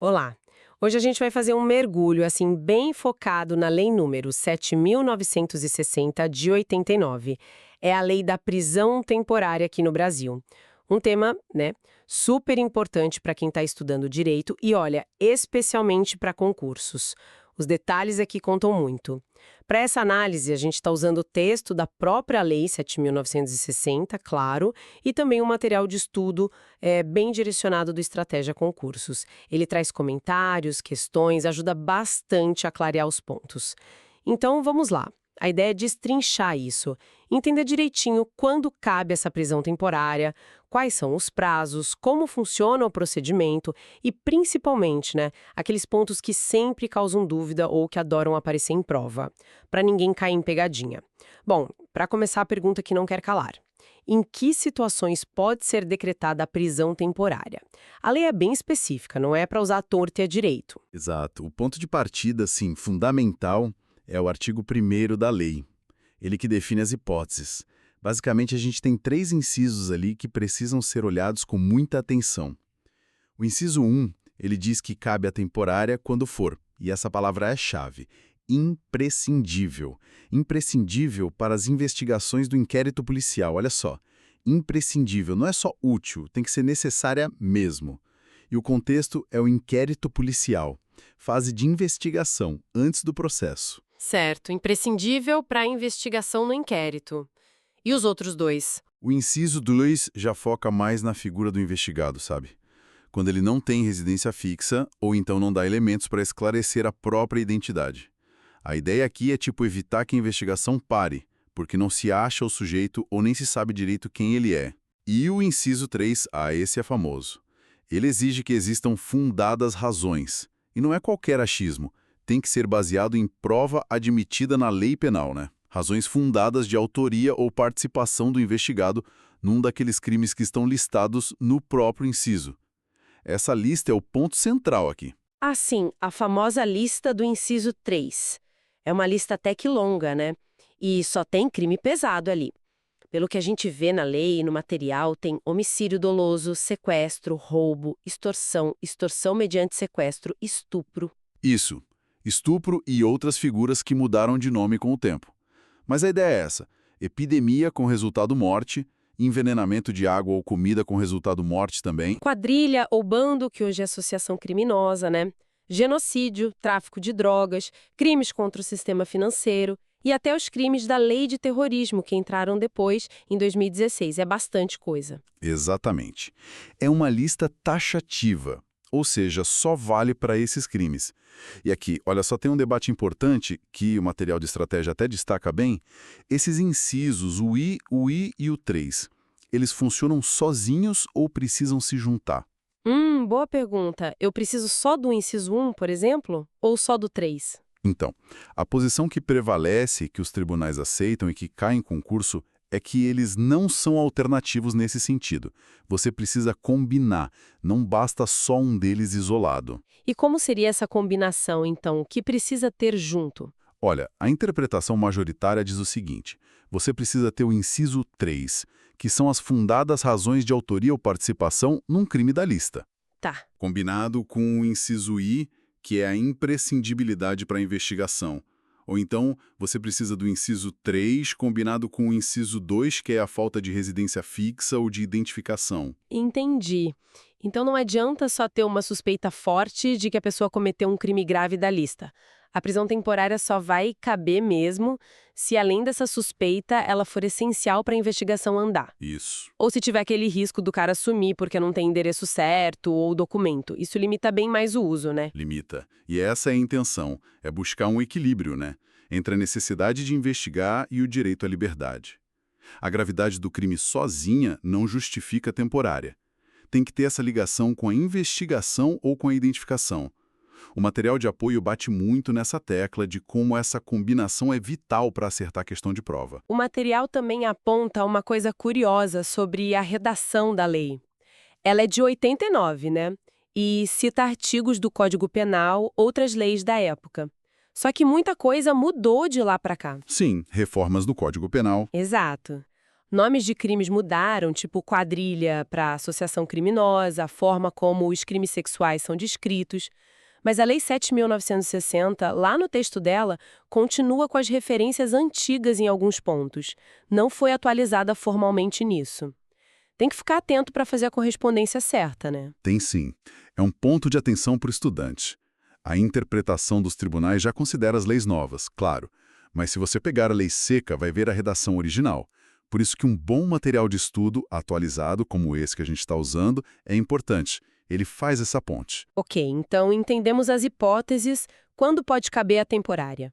Olá! Hoje a gente vai fazer um mergulho, assim, bem focado na Lei número 7.960 de 89. É a lei da prisão temporária aqui no Brasil. Um tema, né, super importante para quem está estudando direito e, olha, especialmente para concursos. Os detalhes aqui contam muito. Para essa análise, a gente está usando o texto da própria Lei 7.960, claro, e também um material de estudo bem direcionado do Estratégia Concursos. Ele traz comentários, questões, ajuda bastante a clarear os pontos. Então, vamos lá. A ideia é destrinchar isso, entender direitinho quando cabe essa prisão temporária, quais são os prazos, como funciona o procedimento e, principalmente, né, aqueles pontos que sempre causam dúvida ou que adoram aparecer em prova, para ninguém cair em pegadinha. Bom, para começar a pergunta que não quer calar. Em que situações pode ser decretada a prisão temporária? A lei é bem específica, não é para usar à torto e à direito. Exato. O ponto de partida, sim, fundamental é o artigo 1º da lei. Ele que define as hipóteses. Basicamente, a gente tem 3 incisos ali que precisam ser olhados com muita atenção. O inciso 1, ele diz que cabe a temporária quando for, e essa palavra é chave, imprescindível. Imprescindível para as investigações do inquérito policial, olha só. Imprescindível, não é só útil, tem que ser necessária mesmo. E o contexto é o inquérito policial, fase de investigação, antes do processo. Certo, imprescindível para a investigação no inquérito. E os outros dois? O inciso 2 já foca mais na figura do investigado, sabe? Quando ele não tem residência fixa ou então não dá elementos para esclarecer a própria identidade. A ideia aqui é tipo evitar que a investigação pare, porque não se acha o sujeito ou nem se sabe direito quem ele é. E o inciso 3, esse é famoso. Ele exige que existam fundadas razões. E não é qualquer achismo. Tem que ser baseado em prova admitida na lei penal, né? Razões fundadas de autoria ou participação do investigado num daqueles crimes que estão listados no próprio inciso. Essa lista é o ponto central aqui. Ah, sim, a famosa lista do inciso 3. É uma lista até que longa, né? E só tem crime pesado ali. Pelo que a gente vê na lei e no material, tem homicídio doloso, sequestro, roubo, extorsão, extorsão mediante sequestro, estupro. Isso, estupro e outras figuras que mudaram de nome com o tempo. Mas a ideia é essa: epidemia com resultado morte, envenenamento de água ou comida com resultado morte também. Quadrilha ou bando, que hoje é associação criminosa, né? Genocídio, tráfico de drogas, crimes contra o sistema financeiro e até os crimes da lei de terrorismo que entraram depois, em 2016. É bastante coisa. Exatamente. É uma lista taxativa, ou seja, só vale para esses crimes. E aqui, olha, só tem um debate importante que o material de estratégia até destaca bem. Esses incisos, o I e o 3, eles funcionam sozinhos ou precisam se juntar? Boa pergunta. Eu preciso só do inciso 1, por exemplo, ou só do 3? Então, a posição que prevalece, que os tribunais aceitam e que cai em concurso, é que eles não são alternativos nesse sentido. Você precisa combinar, não basta só um deles isolado. E como seria essa combinação, então? O que precisa ter junto? Olha, a interpretação majoritária diz o seguinte: você precisa ter o inciso 3, que são as fundadas razões de autoria ou participação num crime da lista. Tá. Combinado com o inciso I, que é a imprescindibilidade para a investigação. Ou então, você precisa do inciso 3, combinado com o inciso 2, que é a falta de residência fixa ou de identificação. Entendi. Então não adianta só ter uma suspeita forte de que a pessoa cometeu um crime grave da lista. A prisão temporária só vai caber mesmo se, além dessa suspeita, ela for essencial para a investigação andar. Isso. Ou se tiver aquele risco do cara sumir porque não tem endereço certo ou documento. Isso limita bem mais o uso, né? Limita. E essa é a intenção, é buscar um equilíbrio, né? Entre a necessidade de investigar e o direito à liberdade. A gravidade do crime sozinha não justifica a temporária. Tem que ter essa ligação com a investigação ou com a identificação. O material de apoio bate muito nessa tecla de como essa combinação é vital para acertar a questão de prova. O material também aponta uma coisa curiosa sobre a redação da lei. Ela é de 89, né? E cita artigos do Código Penal, outras leis da época. Só que muita coisa mudou de lá para cá. Sim, reformas do Código Penal. Exato. Nomes de crimes mudaram, tipo quadrilha para associação criminosa, a forma como os crimes sexuais são descritos. Mas a Lei 7.960, lá no texto dela, continua com as referências antigas em alguns pontos. Não foi atualizada formalmente nisso. Tem que ficar atento para fazer a correspondência certa, né? Tem sim. É um ponto de atenção para o estudante. A interpretação dos tribunais já considera as leis novas, claro. Mas se você pegar a lei seca, vai ver a redação original. Por isso que um bom material de estudo, atualizado, como esse que a gente está usando, é importante. Ele faz essa ponte. Ok, então entendemos as hipóteses, quando pode caber a temporária.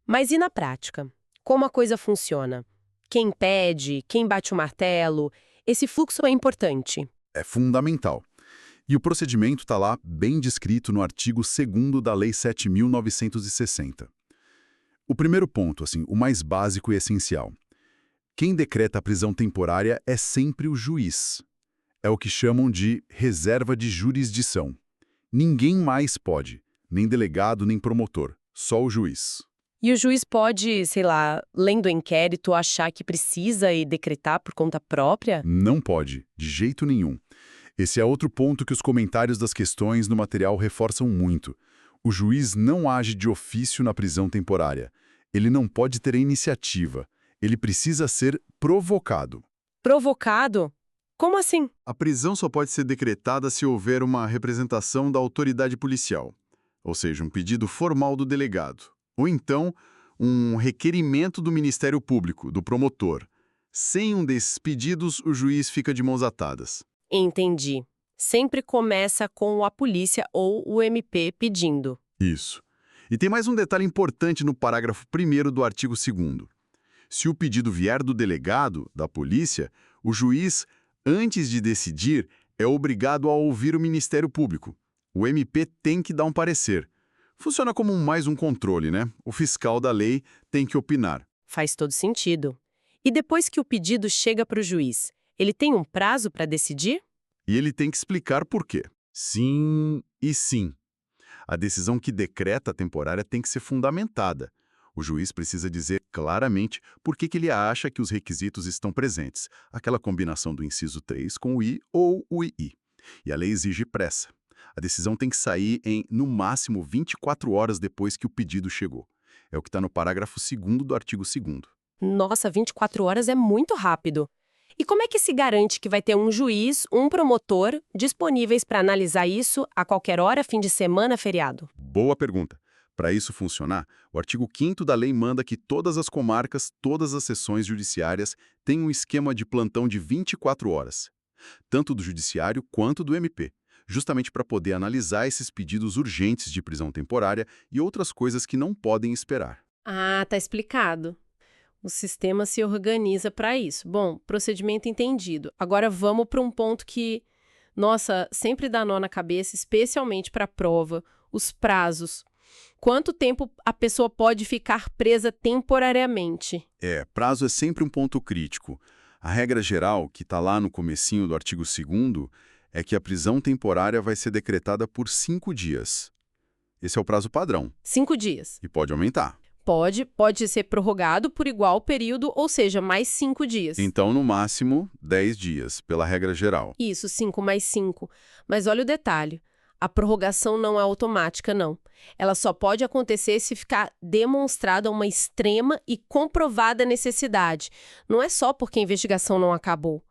Mas e na prática? Como a coisa funciona? Quem pede? Quem bate o martelo? Esse fluxo é importante. É fundamental. E o procedimento está lá bem descrito no artigo 2º da Lei 7.960. O primeiro ponto, o mais básico e essencial. Quem decreta a prisão temporária é sempre o juiz. É o que chamam de reserva de jurisdição. Ninguém mais pode, nem delegado, nem promotor, só o juiz. E o juiz pode, sei lá, lendo o inquérito, achar que precisa e decretar por conta própria? Não pode, de jeito nenhum. Esse é outro ponto que os comentários das questões no material reforçam muito. O juiz não age de ofício na prisão temporária. Ele não pode ter a iniciativa. Ele precisa ser provocado. Provocado? Como assim? A prisão só pode ser decretada se houver uma representação da autoridade policial, ou seja, um pedido formal do delegado, ou então um requerimento do Ministério Público, do promotor. Sem um desses pedidos, o juiz fica de mãos atadas. Entendi. Sempre começa com a polícia ou o MP pedindo. Isso. E tem mais um detalhe importante no parágrafo 1º do artigo 2º. Se o pedido vier do delegado, da polícia, o juiz, antes de decidir, é obrigado a ouvir o Ministério Público. O MP tem que dar um parecer. Funciona como mais um controle, né? O fiscal da lei tem que opinar. Faz todo sentido. E depois que o pedido chega para o juiz, ele tem um prazo para decidir? E ele tem que explicar por quê. Sim e sim. A decisão que decreta a temporária tem que ser fundamentada. O juiz precisa dizer claramente por que ele acha que os requisitos estão presentes, aquela combinação do inciso 3 com o I ou o II. E a lei exige pressa. A decisão tem que sair em, no máximo, 24 horas depois que o pedido chegou. É o que está no parágrafo 2º do artigo 2º. Nossa, 24 horas é muito rápido. E como é que se garante que vai ter um juiz, um promotor, disponíveis para analisar isso a qualquer hora, fim de semana, feriado? Boa pergunta. Para isso funcionar, o artigo 5º da lei manda que todas as comarcas, todas as seções judiciárias tenham um esquema de plantão de 24 horas, tanto do judiciário quanto do MP, justamente para poder analisar esses pedidos urgentes de prisão temporária e outras coisas que não podem esperar. Ah, tá explicado. O sistema se organiza para isso. Bom, procedimento entendido. Agora vamos para um ponto que, nossa, sempre dá nó na cabeça, especialmente para a prova, os prazos. Quanto tempo a pessoa pode ficar presa temporariamente? Prazo é sempre um ponto crítico. A regra geral, que está lá no comecinho do artigo 2º, é que a prisão temporária vai ser decretada por 5 dias. Esse é o prazo padrão. 5 dias. E pode aumentar. Pode ser prorrogado por igual período, ou seja, mais 5 dias. Então, no máximo, 10 dias, pela regra geral. Isso, 5 mais 5. Mas olha o detalhe. A prorrogação não é automática, não. Ela só pode acontecer se ficar demonstrada uma extrema e comprovada necessidade. Não é só porque a investigação não acabou.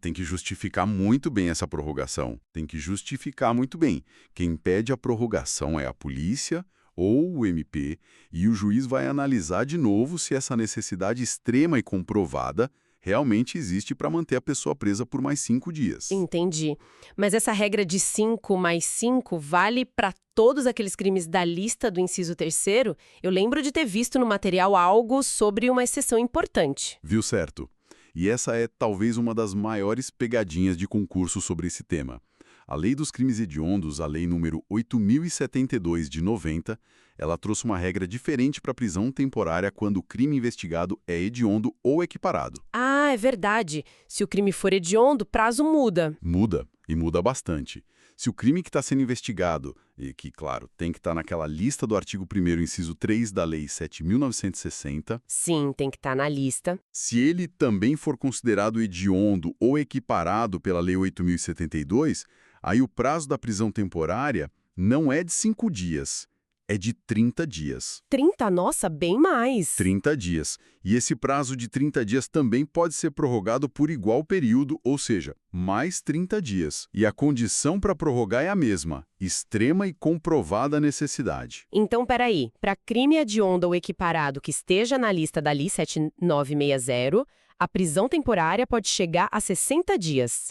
Tem que justificar muito bem essa prorrogação. Tem que justificar muito bem. Quem pede a prorrogação é a polícia ou o MP, e o juiz vai analisar de novo se essa necessidade extrema e comprovada realmente existe para manter a pessoa presa por mais 5 dias. Entendi. Mas essa regra de 5 mais 5 vale para todos aqueles crimes da lista do inciso 3º? Eu lembro de ter visto no material algo sobre uma exceção importante. Viu certo? E essa é talvez uma das maiores pegadinhas de concurso sobre esse tema. A Lei dos Crimes Hediondos, a Lei número 8.072 de 90, ela trouxe uma regra diferente para a prisão temporária quando o crime investigado é hediondo ou equiparado. Ah, é verdade. Se o crime for hediondo, prazo muda. Muda, e muda bastante. Se o crime que está sendo investigado, e que, claro, tem que estar naquela lista do artigo 1º, inciso 3 da Lei 7.960, Sim, tem que estar na lista. se ele também for considerado hediondo ou equiparado pela Lei 8.072, aí o prazo da prisão temporária não é de 5 dias, é de 30 dias. 30, nossa, bem mais. 30 dias. E esse prazo de 30 dias também pode ser prorrogado por igual período, ou seja, mais 30 dias. E a condição para prorrogar é a mesma, extrema e comprovada necessidade. Então, peraí, para crime hediondo ou equiparado que esteja na lista da Lei 7960, a prisão temporária pode chegar a 60 dias.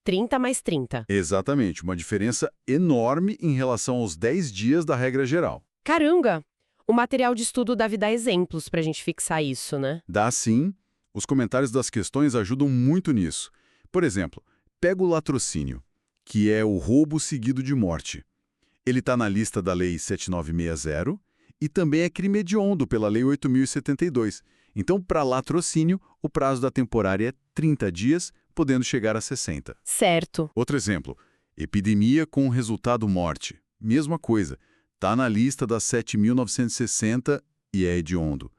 30 mais 30. Exatamente, uma diferença enorme em relação aos 10 dias da regra geral. Caramba! O material de estudo deve dar exemplos para a gente fixar isso, né? Dá sim, os comentários das questões ajudam muito nisso. Por exemplo, pega o latrocínio, que é o roubo seguido de morte. Ele está na lista da Lei 7960 e também é crime hediondo pela Lei 8.072. Então, para latrocínio, o prazo da temporária é 30 dias, podendo chegar a 60. Certo. Outro exemplo, epidemia com resultado morte. Mesma coisa, está na lista da 7.960 e é hediondo.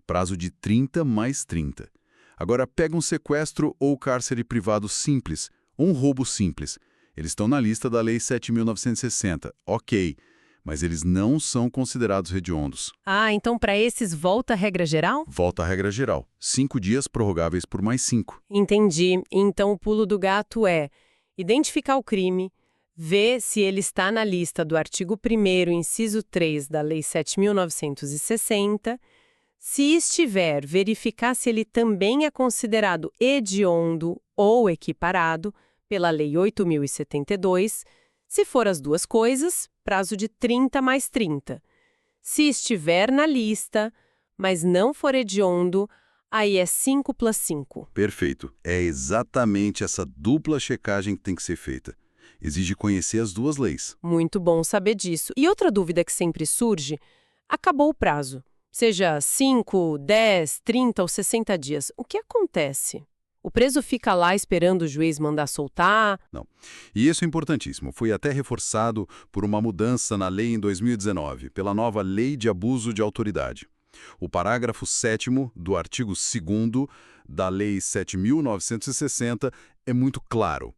Prazo de 30 mais 30. Agora pega um sequestro ou cárcere privado simples, ou um roubo simples. Eles estão na lista da Lei 7.960, ok, mas eles não são considerados hediondos. Ah, então para esses volta a regra geral? Volta à regra geral, 5 dias prorrogáveis por mais 5. Entendi. Então o pulo do gato é identificar o crime, ver se ele está na lista do artigo 1º, inciso 3 da Lei 7.960. Se estiver, verificar se ele também é considerado hediondo ou equiparado pela Lei 8.072. Se for as duas coisas, prazo de 30 mais 30. Se estiver na lista, mas não for hediondo, aí é 5 plus 5. Perfeito. É exatamente essa dupla checagem que tem que ser feita. Exige conhecer as duas leis. Muito bom saber disso. E outra dúvida que sempre surge, acabou o prazo. Seja 5, 10, 30 ou 60 dias. O que acontece? O preso fica lá esperando o juiz mandar soltar? Não. E isso é importantíssimo. Foi até reforçado por uma mudança na lei em 2019, pela nova Lei de Abuso de Autoridade. O parágrafo 7º do artigo 2º da Lei 7.960 é muito claro.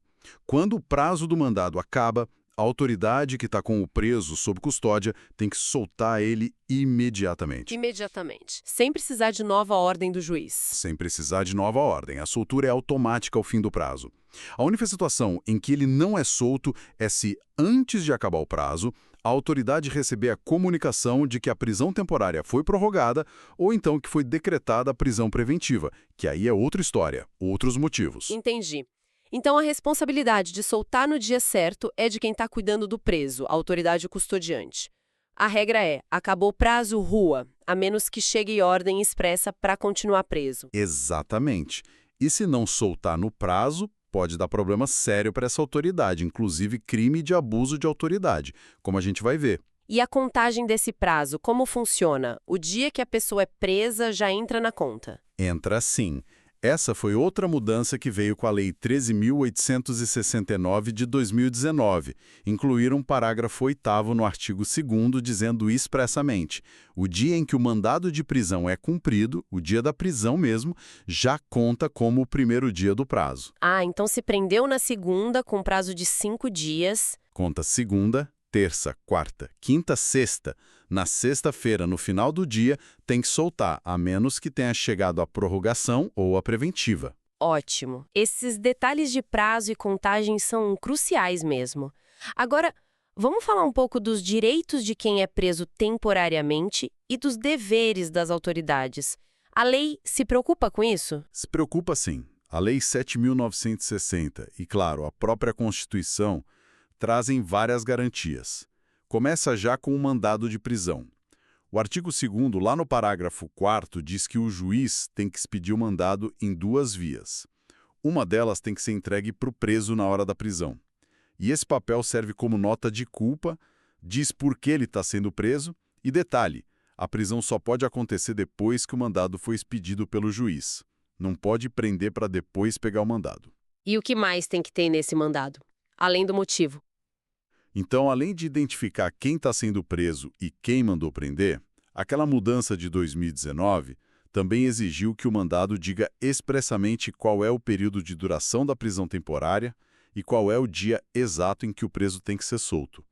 Quando o prazo do mandado acaba, a autoridade que está com o preso sob custódia tem que soltar ele imediatamente. Imediatamente. Sem precisar de nova ordem do juiz. Sem precisar de nova ordem. A soltura é automática ao fim do prazo. A única situação em que ele não é solto é se, antes de acabar o prazo, a autoridade receber a comunicação de que a prisão temporária foi prorrogada ou então que foi decretada a prisão preventiva, que aí é outra história, outros motivos. Entendi. Então, a responsabilidade de soltar no dia certo é de quem está cuidando do preso, a autoridade custodiante. A regra é, acabou o prazo, rua, a menos que chegue ordem expressa para continuar preso. Exatamente. E se não soltar no prazo, pode dar problema sério para essa autoridade, inclusive crime de abuso de autoridade, como a gente vai ver. E a contagem desse prazo, como funciona? O dia que a pessoa é presa já entra na conta? Entra sim. Essa foi outra mudança que veio com a Lei 13.869 de 2019. Incluir um parágrafo 8º no artigo 2º dizendo expressamente: o dia em que o mandado de prisão é cumprido, o dia da prisão mesmo, já conta como o primeiro dia do prazo. Ah, então se prendeu na segunda com prazo de 5 dias. Conta segunda, terça, quarta, quinta, sexta. Na sexta-feira, no final do dia, tem que soltar, a menos que tenha chegado a prorrogação ou a preventiva. Ótimo. Esses detalhes de prazo e contagem são cruciais mesmo. Agora, vamos falar um pouco dos direitos de quem é preso temporariamente e dos deveres das autoridades. A lei se preocupa com isso? Se preocupa sim. A Lei 7.960 e, claro, a própria Constituição trazem várias garantias. Começa já com o mandado de prisão. O artigo 2º, lá no parágrafo 4º, diz que o juiz tem que expedir o mandado em 2 vias. Uma delas tem que ser entregue para o preso na hora da prisão. E esse papel serve como nota de culpa, diz por que ele está sendo preso e, detalhe, a prisão só pode acontecer depois que o mandado foi expedido pelo juiz. Não pode prender para depois pegar o mandado. E o que mais tem que ter nesse mandado? Além do motivo? Então, além de identificar quem está sendo preso e quem mandou prender, aquela mudança de 2019 também exigiu que o mandado diga expressamente qual é o período de duração da prisão temporária e qual é o dia exato em que o preso tem que ser solto.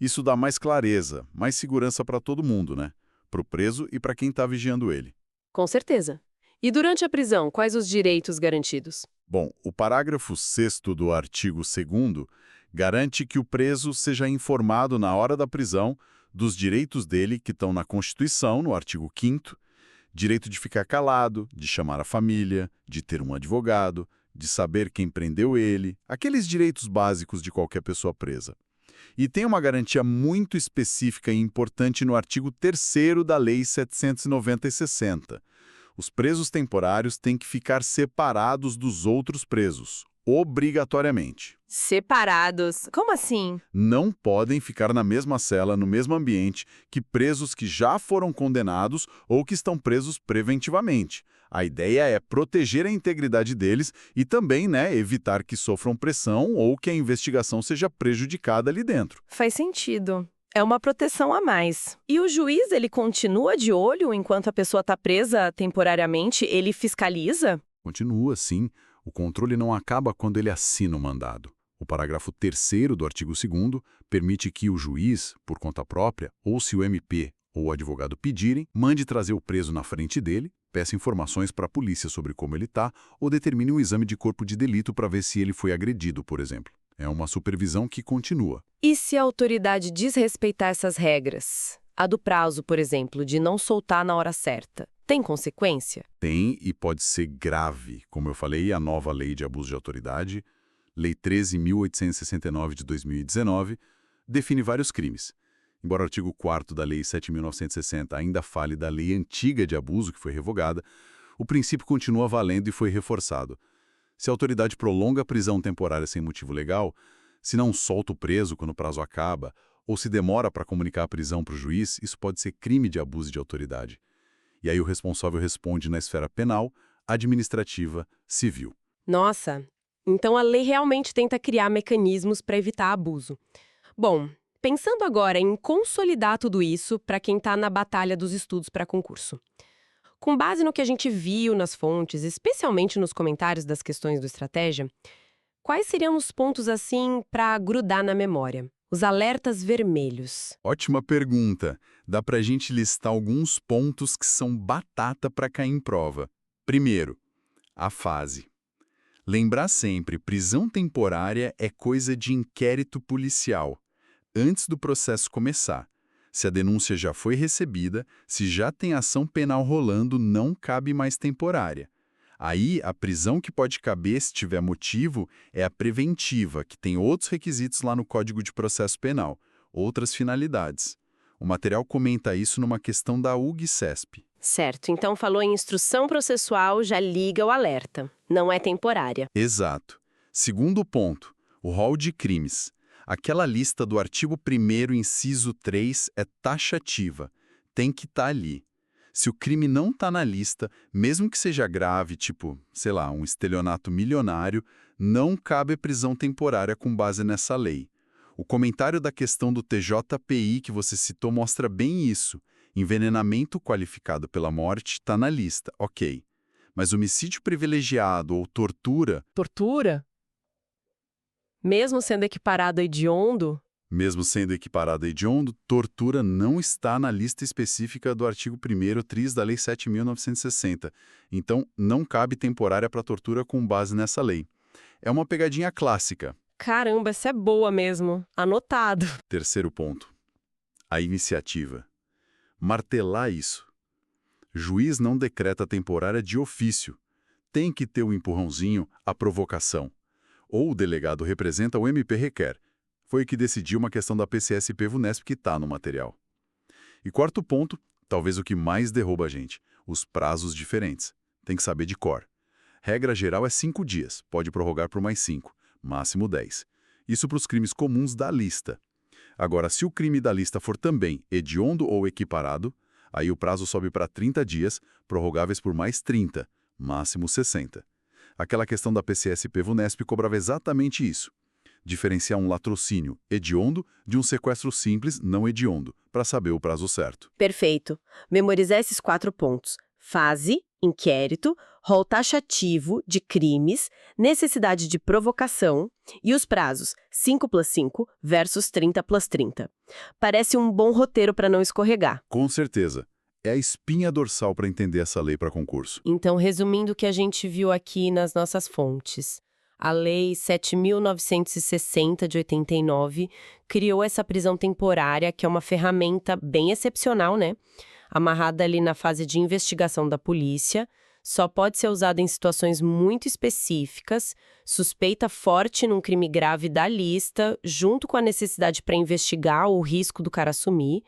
Isso dá mais clareza, mais segurança para todo mundo, né? Para o preso e para quem está vigiando ele. Com certeza. E durante a prisão, quais os direitos garantidos? Bom, o parágrafo 6º do artigo 2º garante que o preso seja informado na hora da prisão dos direitos dele que estão na Constituição, no artigo 5º, direito de ficar calado, de chamar a família, de ter um advogado, de saber quem prendeu ele, aqueles direitos básicos de qualquer pessoa presa. E tem uma garantia muito específica e importante no artigo 3º da Lei 790 e 60. Os presos temporários têm que ficar separados dos outros presos, obrigatoriamente. Separados? Como assim? Não podem ficar na mesma cela, no mesmo ambiente, que presos que já foram condenados ou que estão presos preventivamente. A ideia é proteger a integridade deles e também, evitar que sofram pressão ou que a investigação seja prejudicada ali dentro. Faz sentido. É uma proteção a mais. E o juiz, ele continua de olho enquanto a pessoa está presa temporariamente? Ele fiscaliza? Continua, sim. O controle não acaba quando ele assina o mandado. O parágrafo 3º do artigo 2º permite que o juiz, por conta própria, ou se o MP ou o advogado pedirem, mande trazer o preso na frente dele, peça informações para a polícia sobre como ele está ou determine um exame de corpo de delito para ver se ele foi agredido, por exemplo. É uma supervisão que continua. E se a autoridade desrespeitar essas regras? A do prazo, por exemplo, de não soltar na hora certa. Tem consequência? Tem e pode ser grave. Como eu falei, a nova Lei de Abuso de Autoridade, Lei 13.869 de 2019, define vários crimes. Embora o artigo 4º da Lei 7.960 ainda fale da lei antiga de abuso, que foi revogada, o princípio continua valendo e foi reforçado. Se a autoridade prolonga a prisão temporária sem motivo legal, se não solta o preso quando o prazo acaba, ou se demora para comunicar a prisão para o juiz, isso pode ser crime de abuso de autoridade. E aí o responsável responde na esfera penal, administrativa, civil. Nossa, então a lei realmente tenta criar mecanismos para evitar abuso. Bom, pensando agora em consolidar tudo isso para quem está na batalha dos estudos para concurso. Com base no que a gente viu nas fontes, especialmente nos comentários das questões do Estratégia, quais seriam os pontos assim para grudar na memória? Os alertas vermelhos. Ótima pergunta. Dá pra gente listar alguns pontos que são batata para cair em prova. Primeiro, a fase. Lembrar sempre, prisão temporária é coisa de inquérito policial, antes do processo começar. Se a denúncia já foi recebida, se já tem ação penal rolando, não cabe mais temporária. Aí, a prisão que pode caber, se tiver motivo, é a preventiva, que tem outros requisitos lá no Código de Processo Penal, outras finalidades. O material comenta isso numa questão da UG-CESP. Certo, então falou em instrução processual, já liga o alerta. Não é temporária. Exato. Segundo ponto, o rol de crimes. Aquela lista do artigo 1º, inciso 3, é taxativa. Tem que estar ali. Se o crime não está na lista, mesmo que seja grave, tipo, sei lá, um estelionato milionário, não cabe prisão temporária com base nessa lei. O comentário da questão do TJPI que você citou mostra bem isso. Envenenamento qualificado pela morte está na lista, ok. Mas homicídio privilegiado ou tortura... Tortura? Mesmo sendo equiparado a hediondo? Mesmo sendo equiparado a hediondo, tortura não está na lista específica do artigo 1º tris da Lei 7.960. Então, não cabe temporária para tortura com base nessa lei. É uma pegadinha clássica. Caramba, essa é boa mesmo. Anotado. Terceiro ponto. A iniciativa. Martelar isso. Juiz não decreta temporária de ofício. Tem que ter o empurrãozinho, a provocação. Ou o delegado representa, o MP requer. Foi o que decidiu uma questão da PCSP-VUNESP que está no material. E quarto ponto, talvez o que mais derruba a gente, os prazos diferentes. Tem que saber de cor. Regra geral é 5 dias, pode prorrogar por mais 5, máximo 10. Isso para os crimes comuns da lista. Agora, se o crime da lista for também hediondo ou equiparado, aí o prazo sobe para 30 dias, prorrogáveis por mais 30, máximo 60. Aquela questão da PCSP-VUNESP cobrava exatamente isso. diferenciar um latrocínio hediondo de um sequestro simples não hediondo, para saber o prazo certo. Perfeito. Memorizar esses 4 pontos. Fase, inquérito, rol taxativo de crimes, necessidade de provocação e os prazos 5+5 versus 30+30. Parece um bom roteiro para não escorregar. Com certeza. É a espinha dorsal para entender essa lei para concurso. Então, resumindo o que a gente viu aqui nas nossas fontes, a Lei 7.960 de 89 criou essa prisão temporária, que é uma ferramenta bem excepcional, né? Amarrada ali na fase de investigação da polícia, só pode ser usada em situações muito específicas, suspeita forte num crime grave da lista, junto com a necessidade para investigar o risco do cara sumir.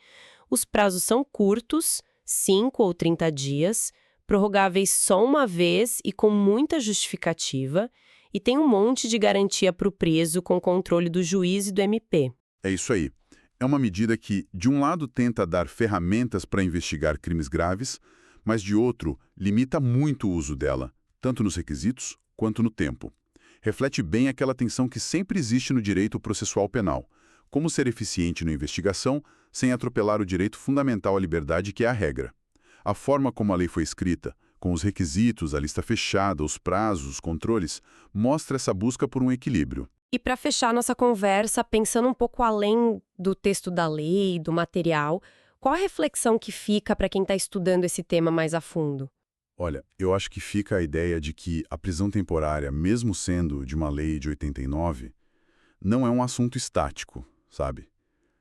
Os prazos são curtos, 5 ou 30 dias, prorrogáveis só uma vez e com muita justificativa, e tem um monte de garantia para o preso com controle do juiz e do MP. É isso aí. É uma medida que, de um lado, tenta dar ferramentas para investigar crimes graves, mas, de outro, limita muito o uso dela, tanto nos requisitos quanto no tempo. Reflete bem aquela tensão que sempre existe no direito processual penal. Como ser eficiente na investigação sem atropelar o direito fundamental à liberdade, que é a regra. A forma como a lei foi escrita, com os requisitos, a lista fechada, os prazos, os controles, mostra essa busca por um equilíbrio. E para fechar nossa conversa, pensando um pouco além do texto da lei, do material, qual a reflexão que fica para quem está estudando esse tema mais a fundo? Olha, eu acho que fica a ideia de que a prisão temporária, mesmo sendo de uma lei de 89, não é um assunto estático, sabe?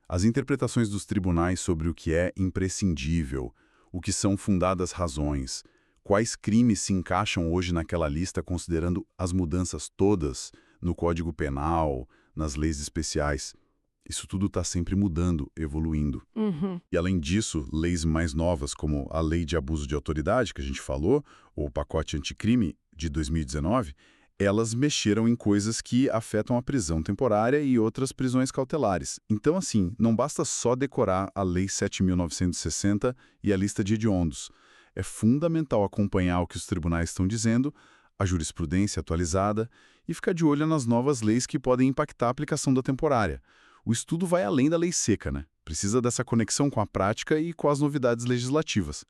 As interpretações dos tribunais sobre o que é imprescindível, o que são fundadas razões, quais crimes se encaixam hoje naquela lista considerando as mudanças todas no Código Penal, nas leis especiais. Isso tudo está sempre mudando, evoluindo. E além disso, leis mais novas, como a Lei de Abuso de Autoridade, que a gente falou, ou o Pacote Anticrime de 2019, elas mexeram em coisas que afetam a prisão temporária e outras prisões cautelares. Então, assim, não basta só decorar a Lei 7.960 e a lista de hediondos. É fundamental acompanhar o que os tribunais estão dizendo, a jurisprudência atualizada e ficar de olho nas novas leis que podem impactar a aplicação da temporária. O estudo vai além da lei seca, né? Precisa dessa conexão com a prática e com as novidades legislativas.